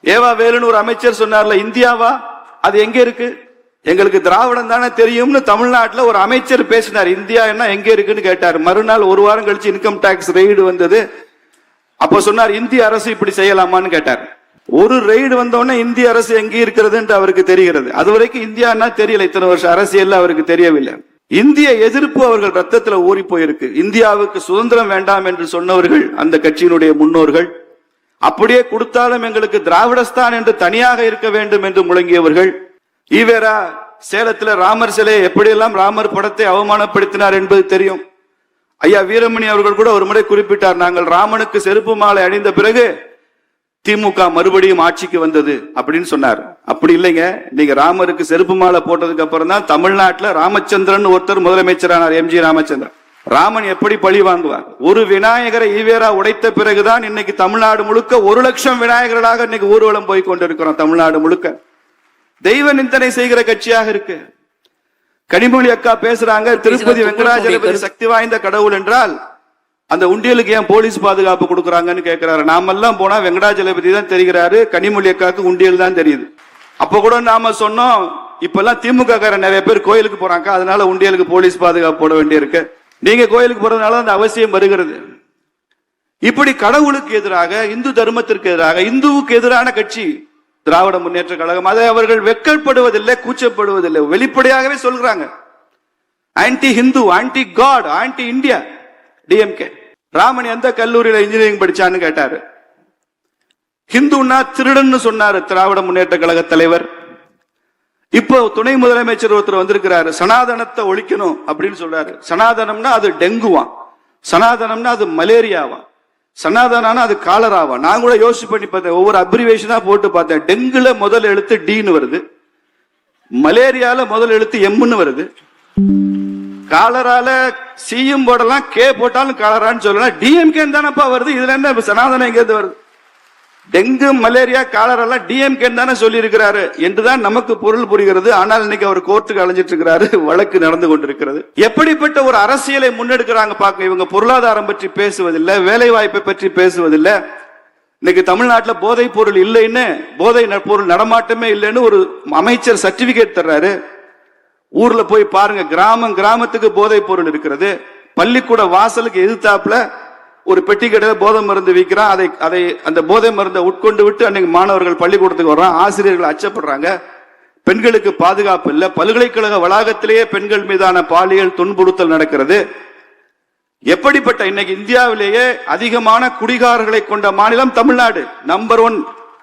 ஏவா வேலுன்னு ஒரு அமைச்சர் சொன்னார்ல, இந்தியாவா அது எங்க இருக்கு? எங்களுக்கு திராவிடம் தானே தெரியும்னு தமிழ்நாட்டில் ஒரு அமைச்சர் பேசினார். இந்தியா என்ன எங்க இருக்குன்னு கேட்டார். மறுநாள் ஒரு வாரம் கழிச்சு இன்கம் டாக்ஸ் ரெய்டு வந்தது. அப்ப சொன்னார், இந்திய அரசு இப்படி செய்யலாமான்னு கேட்டார். ஒரு ரெய்டு வந்தோடனே இந்திய அரசு எங்க இருக்கிறது என்று அவருக்கு தெரிகிறது. அது வரைக்கும் இந்தியான்னா தெரியல. இத்தனை வருஷம் அரசியல் அவருக்கு தெரியவில்லை. இந்திய எதிர்ப்பு அவர்கள் ரத்தத்துல ஊறி போயிருக்கு. இந்தியாவுக்கு சுதந்திரம் வேண்டாம் என்று சொன்னவர்கள் அந்த கட்சியினுடைய முன்னோர்கள். அப்படியே கொடுத்தாலும் எங்களுக்கு திராவிடஸ்தான் என்று தனியாக இருக்க வேண்டும் என்று முழங்கியவர்கள். ஈவேரா சேலத்தில் ராமர் சிலையை எப்படியெல்லாம் ராமர் படத்தை அவமானப்படுத்தினார் என்பது தெரியும். ஐயா வீரமணி அவர்கள் கூட ஒரு முறை குறிப்பிட்டார், நாங்கள் ராமனுக்கு செருப்பு மாலை அணிந்த பிறகு திமுக மறுபடியும் ஆட்சிக்கு வந்தது அப்படின்னு சொன்னார். அப்படி இல்லைங்க, நீங்க ராமருக்கு செருப்பு மாலை போட்டதுக்கு அப்புறம் தான் தமிழ்நாட்டில் ராமச்சந்திரன் ஒருத்தர் முதலமைச்சரானார், எம்ஜி ராமச்சந்திரன். ராமன் எப்படி பழி வாங்குவார்? ஒரு விநாயகரை ஈவேரா உடைத்த பிறகுதான் இன்னைக்கு தமிழ்நாடு முழுக்க 1 லட்சம் விநாயகர்களாக இன்னைக்கு ஊர்வலம் போய் கொண்டிருக்கிறோம். தமிழ்நாடு முழுக்க தெய்வ நிந்தனை செய்கிற கட்சியாக இருக்கு. கனிமொழி அக்கா பேசுறாங்க, திருப்பதி வெங்கடாஜலபதி சக்தி வாய்ந்த கடவுள் என்றால் அந்த உண்டியலுக்கு ஏன் போலீஸ் பாதுகாப்பு கொடுக்கறாங்கன்னு கேட்கிறாரு. நாமெல்லாம் போனா வெங்கடாஜலபதி தான் தெரிகிறாரு, கனிமொழி அக்காவுக்கு உண்டியல் தான் தெரியுது. அப்ப கூட நாம சொன்னோம், இப்பெல்லாம் திமுக காரன் நிறைய பேர் கோயிலுக்கு போறாங்க, அதனால உண்டியலுக்கு போலீஸ் பாதுகாப்பு போட வேண்டியிருக்கு. நீங்க கோயிலுக்கு போறதுனால அந்த அவசியம் வருகிறது. இப்படி கடவுளுக்கு எதிராக, இந்து தர்மத்திற்கு எதிராக, இந்துவுக்கு எதிரான கட்சி திராவிட முன்னேற்ற கழகம். அதை அவர்கள் வெட்கப்படுவதில்லை, கூச்சப்படுவதில்லை, வெளிப்படையாகவே சொல்றாங்க. Anti Hindu, anti God, anti India. DMK Raman எந்த கல்லூரியில இன்ஜினியரிங் படிச்சான்னு கேட்டாரு. ஹிந்துன்னா திருடன்னு சொன்னாரு திராவிட முன்னேற்ற கழக தலைவர். இப்போ துணை முதலமைச்சர் ஒருத்தர் வந்திருக்கிறாரு, சனாதனத்தை ஒழிக்கணும் அப்படின்னு சொல்றாரு. சனாதனம்னா அது டெங்குவா, சனாதனம்னா அது மலேரியாவா, சனாதனா அது காலராவா. நான் கூட யோசிச்சு பண்ணி பார்த்தேன், ஒவ்வொரு அப்ரிவேஷனா போட்டு பார்த்தேன். டெங்குல முதல் எழுத்து டின்னு வருது, மலேரியால முதல் எழுத்து எம்னு வருது, காலரால சியும் போடலாம், கே போட்டாலும் காலரான்னு சொல்லலாம். டிஎம்கே தானப்பா வருது, இதுல என்ன சனாதனம் எங்க வருது? டெங்கு, மலேரியா, காலரா டிஎம்கே தானே சொல்லி இருக்கிறாரு என்றுதான் நமக்கு பொருள் புரிகிறது. ஆனால் இன்னைக்கு அவர் கோர்ட்டுக்கு அலைஞ்சிட்டு இருக்கிறாரு, வழக்கு நடந்து கொண்டிருக்கிறது. எப்படிப்பட்ட ஒரு அரசியலை முன்னெடுக்கிறாங்க பாக்க. இவங்க பொருளாதாரம் பற்றி பேசுவதில்லை, வேலை வாய்ப்பை பற்றி பேசுவதில்லை. இன்னைக்கு தமிழ்நாட்டில் போதை பொருள் இல்லைன்னு, போதை பொருள் நடமாட்டமே இல்லைன்னு ஒரு அமைச்சர் சர்டிபிகேட் தர்றாரு. ஊர்ல போய் பாருங்க, கிராமத்துக்கு போதை பொருள் இருக்கிறது. பள்ளிக்கூட வாசலுக்கு எதிர்த்தாப்புல ஒரு பெட்டி கடையில போதை மருந்து விற்கிறான். அதை அந்த போதை மருந்தை உட்கொண்டு விட்டு அன்னைக்கு மாணவர்கள் பள்ளிக்கூடத்துக்கு வர்றான், ஆசிரியர்கள் அச்சப்படுறாங்க. பெண்களுக்கு பாதுகாப்பு இல்லை. பல்கலைக்கழக வளாகத்திலேயே பெண்கள் மீதான பாலியல் துன்புறுத்தல் நடக்கிறது. எப்படிப்பட்ட இன்னைக்கு இந்தியாவிலேயே அதிகமான குடிகாரர்களை கொண்ட மாநிலம் தமிழ்நாடு, நம்பர் 1.